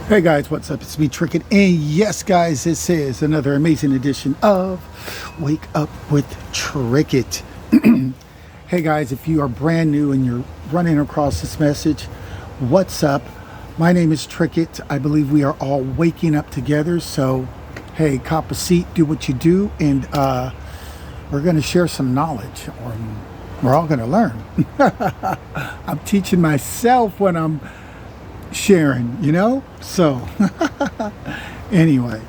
Hey guys, what's up? It's me, Trickett, and yes, guys, this is another amazing edition of Wake Up with Trickett. Hey guys, if you are brand new and you're running across this message, what's up? My name is Trickett. I believe we are all waking up together. So, hey, cop a seat, do what you do, and we're going to share some knowledge, or we're all going to learn. I'm teaching myself when I'm sharing, so anyway,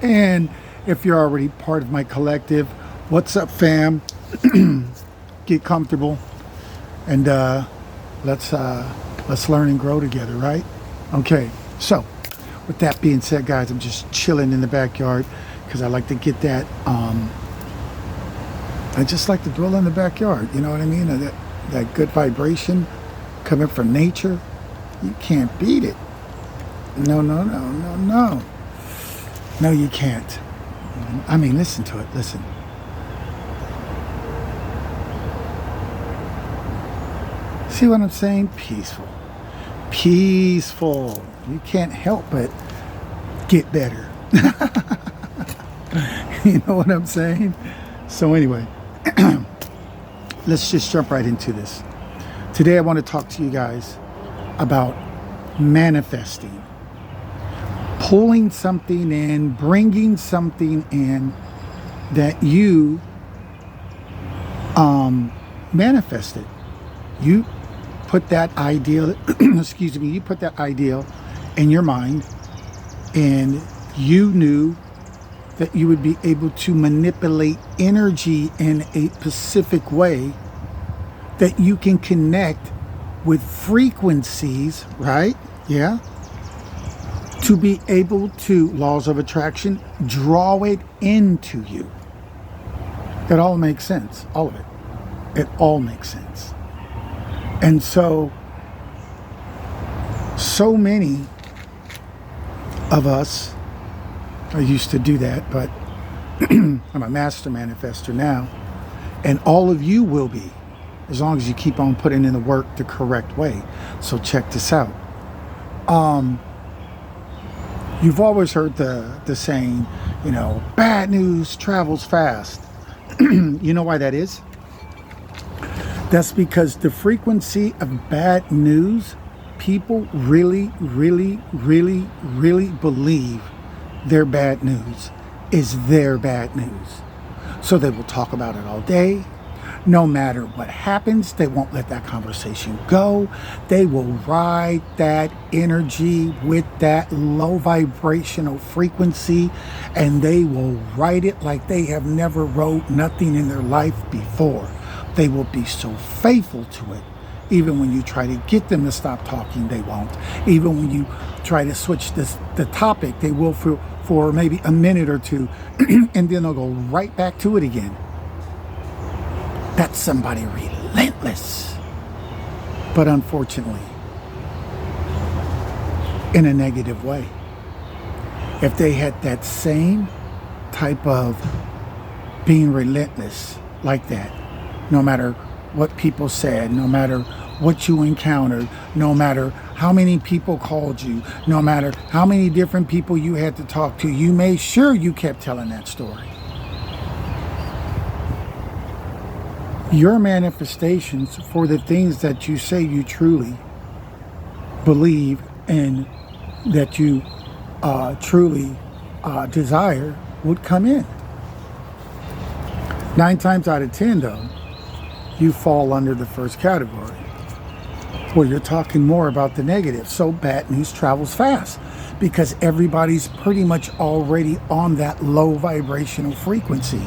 and if you're already part of my collective, what's up, fam? Get comfortable, and let's learn and grow together, right? Okay, so with that being said, guys, I'm just chilling in the backyard because I like to get that I just like to dwell in the backyard, you know what I mean? That good vibration coming from nature. You can't beat it. No, you can't. I mean, listen to it. Listen. See what I'm saying? Peaceful. Peaceful. You can't help but get better. You know what I'm saying? So anyway, let's just jump right into this. Today I want to talk to you guys about manifesting, pulling something in, bringing something in that you manifested. You put that ideal, you put that ideal in your mind, and you knew that you would be able to manipulate energy in a specific way that you can connect with frequencies, right? Yeah. To be able to, laws of attraction, draw it into you. It all makes sense. All of it. It all makes sense. And so many of us, I used to do that, but I'm a master manifester now. And all of you will be, as long as you keep on putting in the work the correct way. So check this out. You've always heard the saying, bad news travels fast. You know why that is? That's because the frequency of bad news, people really believe their bad news is their bad news. So they will talk about it all day. No matter what happens, they won't let that conversation go. They will ride that energy with that low vibrational frequency, and they will ride it like they have never rode nothing in their life before. They will be so faithful to it. Even when you try to get them to stop talking, they won't. Even when you try to switch the topic, they will for maybe a minute or two, and then they'll go right back to it again. That's somebody relentless. But unfortunately, in a negative way. If they had that same type of being relentless like that, no matter what people said, no matter what you encountered, no matter how many people called you, no matter how many different people you had to talk to, you made sure you kept telling that story. Your manifestations for the things that you say you truly believe and that you truly desire would come in. 9 times out of 10, though, you fall under the first category, where you're talking more about the negative. So bad news travels fast because everybody's pretty much already on that low vibrational frequency,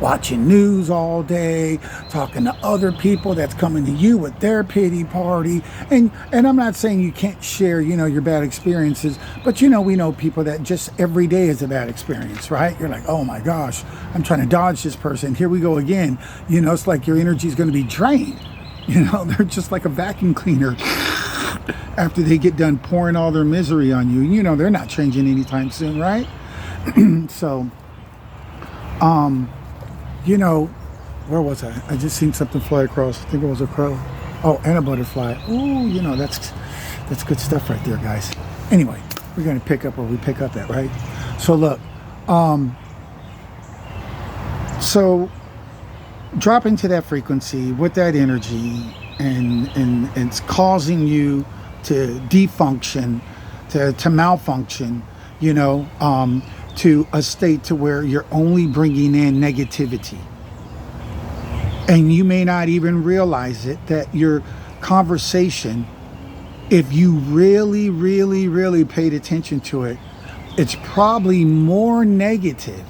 watching news all day, talking to other people that's coming to you with their pity party. And I'm not saying you can't share, your bad experiences, but we know people that just every day is a bad experience, right? You're like, oh my gosh, I'm trying to dodge this person. Here we go again. It's like your energy is going to be drained. They're just like a vacuum cleaner. After they get done pouring all their misery on you, they're not changing anytime soon, right? So, where was I? I just seen something fly across. I think it was a crow. Oh, and a butterfly. Ooh, that's good stuff right there, guys. Anyway, We're going to pick up where we pick up at, right? So look, so drop into that frequency with that energy, and it's causing you to defunction, to malfunction, you know, to a state to where you're only bringing in negativity. And you may not even realize it, that your conversation, if you really, really, really paid attention to it, it's probably more negative.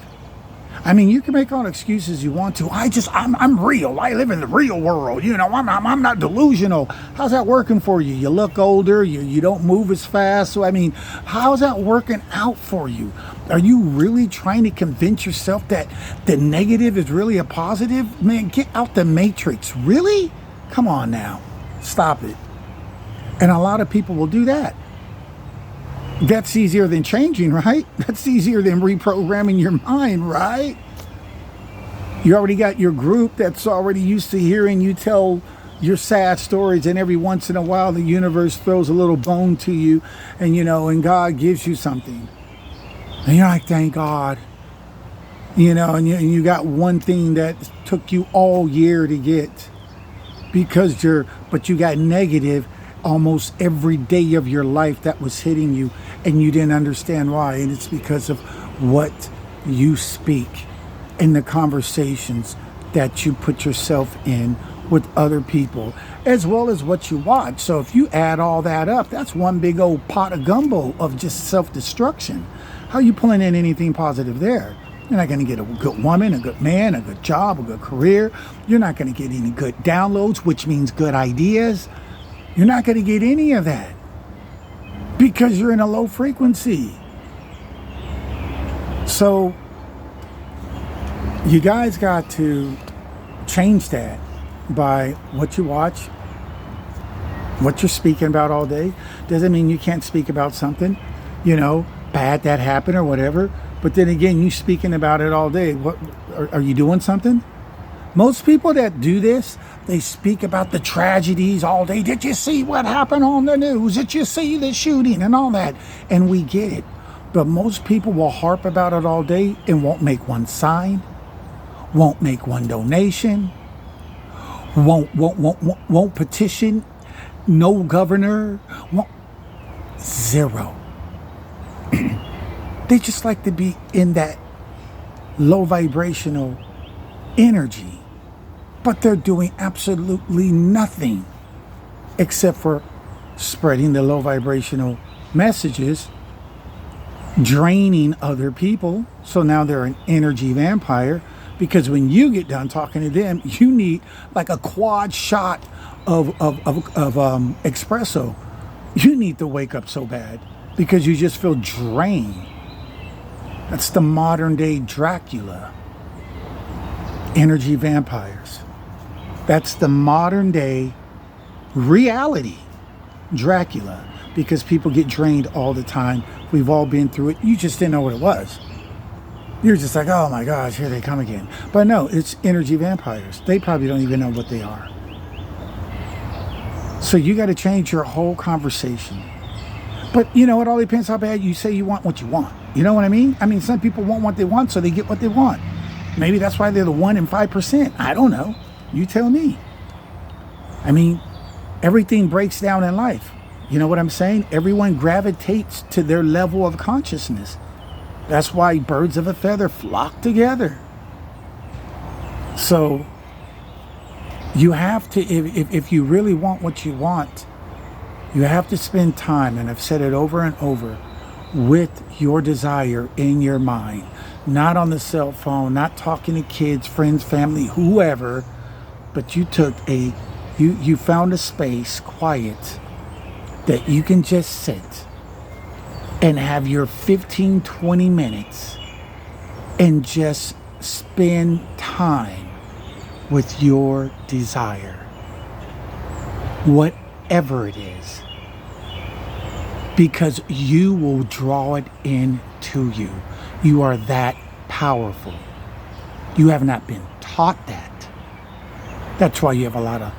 I mean, you can make all the excuses you want to. I'm real. I live in the real world. You know, I'm not delusional. How's that working for you? You look older. You don't move as fast. So, I mean, how's that working out for you? Are you really trying to convince yourself that the negative is really a positive? Man, get out the matrix. Really? Come on now. Stop it. And a lot of people will do that. That's easier than changing, right? That's easier than reprogramming your mind, right? You already got your group that's already used to hearing you tell your sad stories, and every once in a while the universe throws a little bone to you, and you know, and God gives you something. And you're like, thank God. You know, and you got one thing that took you all year to get, because but you got negative almost every day of your life that was hitting you, and you didn't understand why. And it's because of what you speak in the conversations that you put yourself in with other people, as well as what you watch. So if you add all that up, that's one big old pot of gumbo of just self-destruction. How are you pulling in anything positive there? You're not going to get a good woman, a good man, a good job, a good career. You're not going to get any good downloads, which means good ideas. You're not going to get any of that because you're in a low frequency. So you guys got to change that by what you watch, what you're speaking about all day. Doesn't mean you can't speak about something, you know, bad that happened or whatever. But then again, you speaking about it all day. What are you doing something? Most people that do this, they speak about the tragedies all day. Did you see what happened on the news? Did you see the shooting and all that? And we get it. But most people will harp about it all day and won't make one sign, won't make one donation, won't petition, no governor, zero. They just like to be in that low vibrational energy, but they're doing absolutely nothing except for spreading the low vibrational messages, draining other people. So now they're an energy vampire, because when you get done talking to them, you need like a quad shot of espresso. You need to wake up so bad because you just feel drained. That's the modern day Dracula. Energy vampires. That's the modern day reality Dracula, because people get drained all the time. We've all been through it. You just didn't know what it was. You're just like, oh my gosh, here they come again. But no, it's energy vampires. They probably don't even know what they are. So you got to change your whole conversation. But you know, it all depends how bad you say you want what you want. You know what I mean? I mean, some people want what they want, so they get what they want. Maybe that's why they're the 1 in 5%. I don't know. You tell me. I mean, everything breaks down in life. You know what I'm saying? Everyone gravitates to their level of consciousness. That's why birds of a feather flock together. So you have to, if you really want what you want, you have to spend time, and I've said it over and over, with your desire in your mind. Not on the cell phone, not talking to kids, friends, family, whoever, but you found a space, quiet, that you can just sit and have your 15, 20 minutes and just spend time with your desire, whatever it is, because you will draw it into you. You are that powerful. You have not been taught that. That's why you have a lot of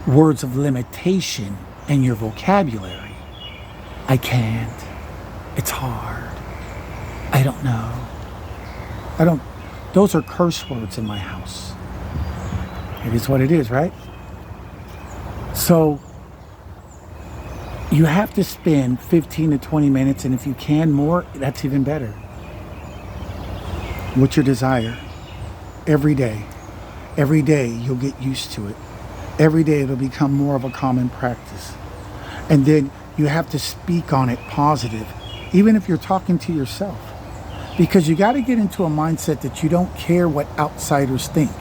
words of limitation in your vocabulary. I can't. It's hard. I don't know. I don't, those are curse words in my house. It is what it is, right? So you have to spend 15 to 20 minutes, and if you can more, that's even better. What's your desire? Every day. Every day you'll get used to it. Every day it'll become more of a common practice. And then you have to speak on it positive, even if you're talking to yourself. Because you got to get into a mindset that you don't care what outsiders think.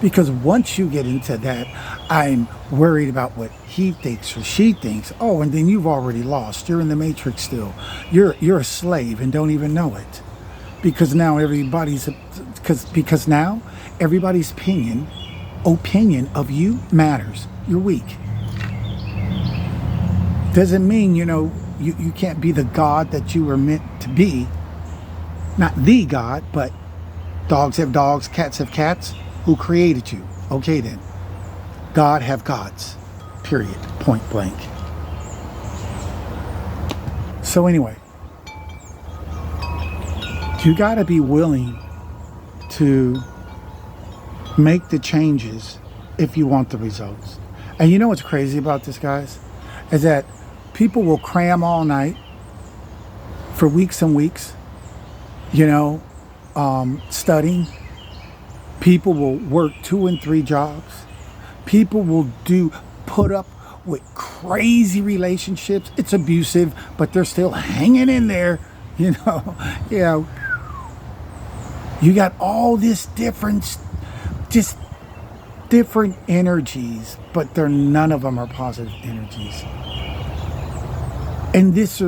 Because once you get into that, I'm worried about what he thinks or she thinks. Oh, and then you've already lost. You're in the matrix still. You're a slave and don't even know it. Because now everybody's opinion of you matters. You're weak. Doesn't mean, you can't be the God that you were meant to be. Not the God, but dogs have dogs, cats have cats. Who created you? Okay then. God have gods. Period. Point blank. So anyway, you got to be willing to make the changes if you want the results. And you know what's crazy about this, guys? Is that people will cram all night for weeks and weeks, studying. People will work 2 and 3 jobs. People will put up with crazy relationships. It's abusive, but they're still hanging in there, Yeah. You got all this different energies, but none of them are positive energies. And this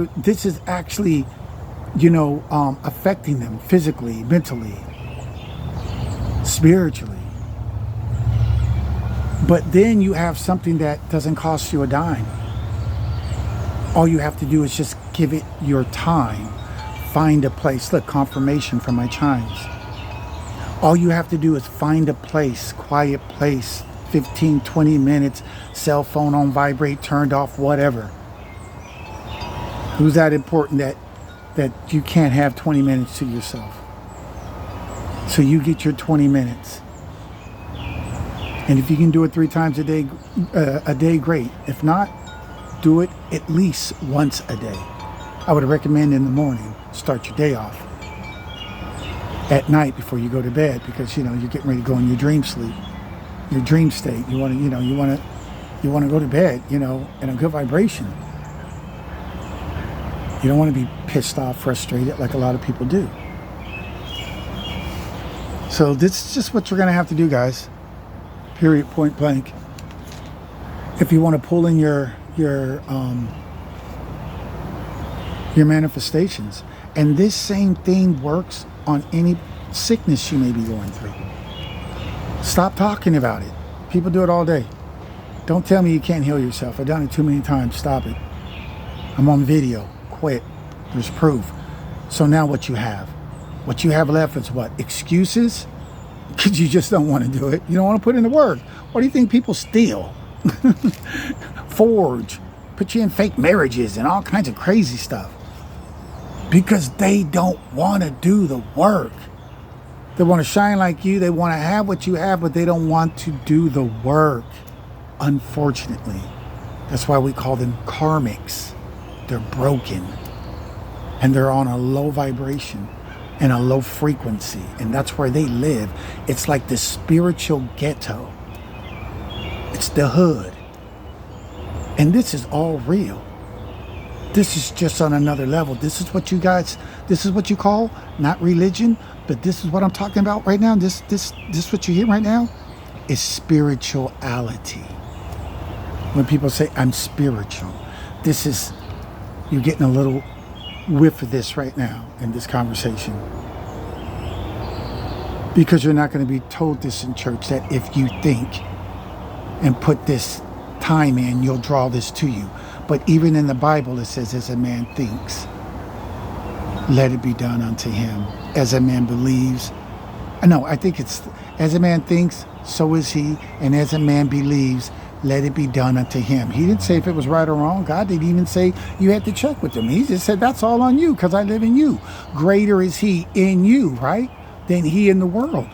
is actually, affecting them physically, mentally, spiritually. But then you have something that doesn't cost you a dime. All you have to do is just give it your time. Find a place. Look, confirmation from my chimes. All you have to do is find a place, quiet place, 15, 20 minutes, cell phone on vibrate, turned off, whatever. Who's that important that you can't have 20 minutes to yourself? So you get your 20 minutes. And if you can do it 3 times a day, great. If not, do it at least once a day. I would recommend in the morning, start your day off. At night before you go to bed, because you're getting ready to go in your dream sleep, your dream state. You want to go to bed, in a good vibration. You don't want to be pissed off, frustrated like a lot of people do. So this is just what you're going to have to do, guys. Period, point blank. If you want to pull in your manifestations, and this same thing works on any sickness you may be going through. Stop talking about it. People do it all day. Don't tell me you can't heal yourself. I've done it too many times. Stop it. I'm on video. Quit. There's proof. So now what you have? What you have left is what? Excuses? Because you just don't want to do it. You don't want to put in the work. What do you think people steal? Forge. Put you in fake marriages and all kinds of crazy stuff. Because they don't want to do the work. They want to shine like you. They want to have what you have, but they don't want to do the work. Unfortunately. That's why we call them karmics. They're broken. And they're on a low vibration and a low frequency. And that's where they live. It's like the spiritual ghetto. It's the hood. And this is all real. This is just on another level. This is what you call, not religion, but this is what I'm talking about right now. This what you hear right now is spirituality. When people say, I'm spiritual, you're getting a little whiff of this right now in this conversation. Because you're not going to be told this in church, that if you think and put this time in, you'll draw this to you. But even in the Bible, it says, as a man thinks, let it be done unto him. As a man believes. No, I think it's, as a man thinks, so is he. And as a man believes, let it be done unto him. He didn't say if it was right or wrong. God didn't even say you had to check with him. He just said that's all on you because I live in you. Greater is he in you, right, than he in the world.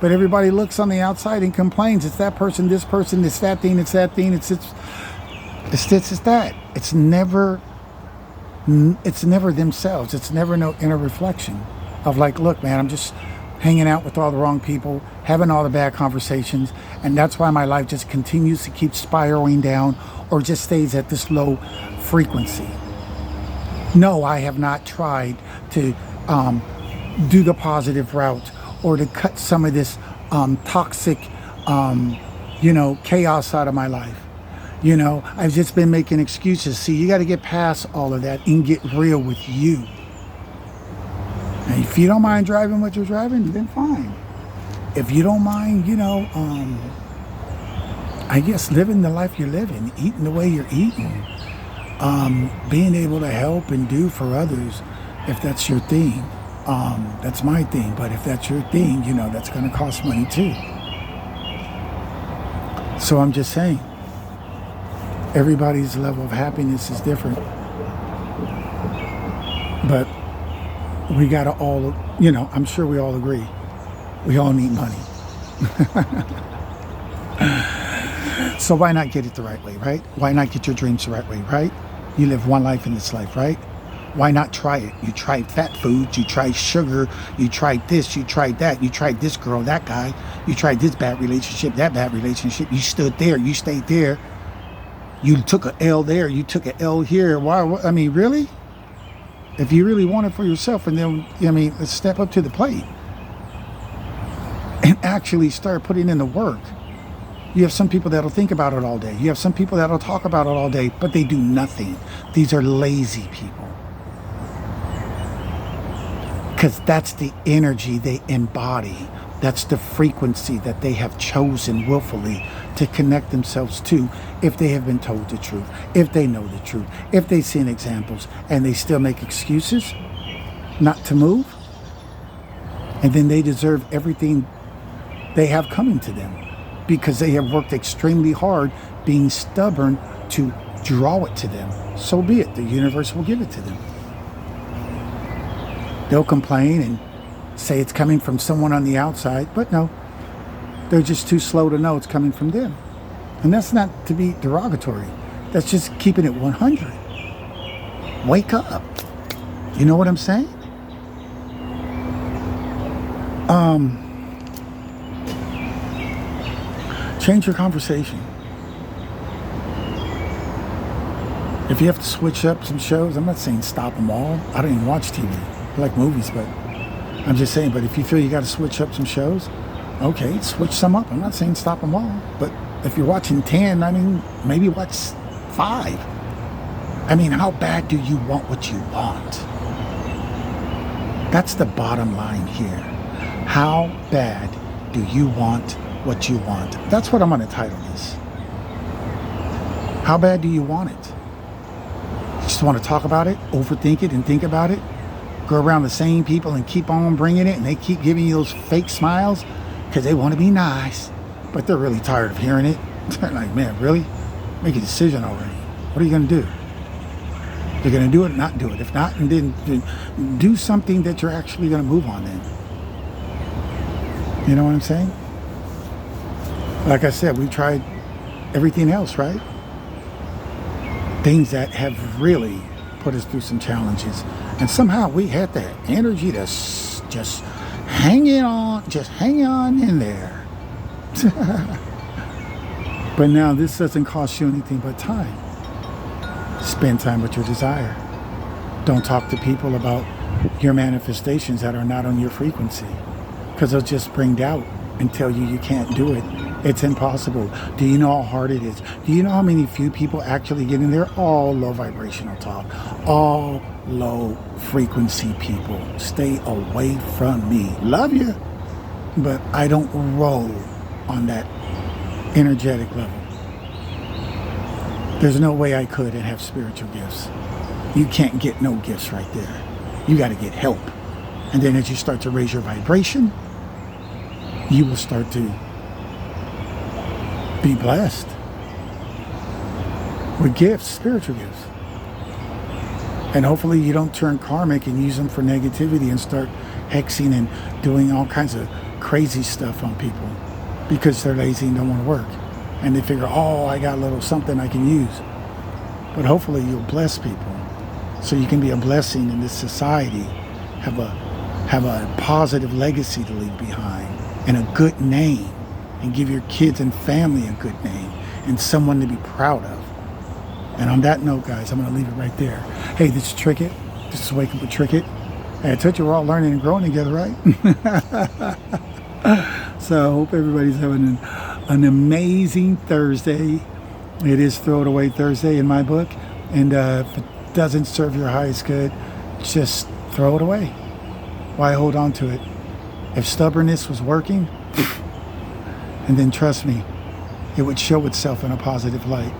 But everybody looks on the outside and complains. It's that person, it's that thing, it's that thing, it's this, it's that. It's never themselves. It's never no inner reflection of like, look, man, I'm just hanging out with all the wrong people, having all the bad conversations, and that's why my life just continues to keep spiraling down or just stays at this low frequency. No, I have not tried to do the positive route or to cut some of this toxic, chaos out of my life. I've just been making excuses. See, you got to get past all of that and get real with you. And if you don't mind driving what you're driving, then fine. If you don't mind, I guess living the life you're living, eating the way you're eating, being able to help and do for others, if that's your thing. That's my thing. But if that's your thing, that's going to cost money too. So I'm just saying, everybody's level of happiness is different. But we got to all, I'm sure we all agree. We all need money. So why not get it the right way, right? Why not get your dreams the right way, right? You live one life in this life, right? Why not try it? You tried fat foods, you tried sugar, you tried this, you tried that, you tried this girl, that guy, you tried this bad relationship, that bad relationship. You stood there, you stayed there. You took an L there, you took an L here. Why? I mean, really? If you really want it for yourself, and then, let's step up to the plate and actually start putting in the work. You have some people that'll think about it all day. You have some people that'll talk about it all day, but they do nothing. These are lazy people. Because that's the energy they embody. That's the frequency that they have chosen willfully to connect themselves to if they have been told the truth, if they know the truth, if they've seen examples and they still make excuses not to move. And then they deserve everything they have coming to them because they have worked extremely hard being stubborn to draw it to them. So be it. The universe will give it to them. They'll complain and say it's coming from someone on the outside, but no, they're just too slow to know it's coming from them. And that's not to be derogatory. That's just keeping it 100. Wake up. You know what I'm saying? Change your conversation. If you have to switch up some shows, I'm not saying stop them all. I don't even watch TV. I like movies, but I'm just saying, but if you feel you got to switch up some shows, okay, switch some up. I'm not saying stop them all, but if you're watching 10, maybe watch 5. How bad do you want what you want? That's the bottom line here. How bad do you want what you want? That's what I'm going to title this. How bad do you want it? You just want to talk about it, overthink it, and think about it? Go around the same people and keep on bringing it, and they keep giving you those fake smiles because they want to be nice, but they're really tired of hearing it. They're like, man, really? Make a decision already. What are you going to do? You're going to do it or not do it? If not, and then do something that you're actually going to move on then. You know what I'm saying? Like I said, we've tried everything else, right? Things that have really put us through some challenges. And somehow we had that energy to just hang on in there. But now this doesn't cost you anything but time. Spend time with your desire. Don't talk to people about your manifestations that are not on your frequency, because they'll just bring doubt and tell you can't do it. It's impossible. Do you know how hard it is? Do you know how many few people actually get in there? All low vibrational talk. All low frequency people. Stay away from me. Love you, but I don't roll on that energetic level. There's no way I could and have spiritual gifts. You can't get no gifts right there. You got to get help. And then as you start to raise your vibration, you will start to be blessed. with gifts, spiritual gifts. And hopefully you don't turn karmic and use them for negativity and start hexing and doing all kinds of crazy stuff on people because they're lazy and don't want to work. And they figure, oh, I got a little something I can use. But hopefully you'll bless people so you can be a blessing in this society, have a positive legacy to leave behind and a good name, and give your kids and family a good name and someone to be proud of. And on that note, guys, I'm going to leave it right there. Hey, this is Trickett. This is Wake Up with Trickett. Hey, I told you we're all learning and growing together, right? So I hope everybody's having an amazing Thursday. It is Throw It Away Thursday in my book. And if it doesn't serve your highest good, just throw it away. Why hold on to it? If stubbornness was working, and then trust me, it would show itself in a positive light.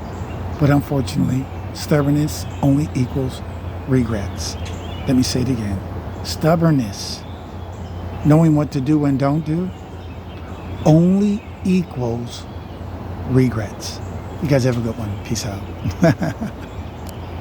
But unfortunately, stubbornness only equals regrets. Let me say it again. Stubbornness, knowing what to do and don't do, only equals regrets. You guys have a good one. Peace out.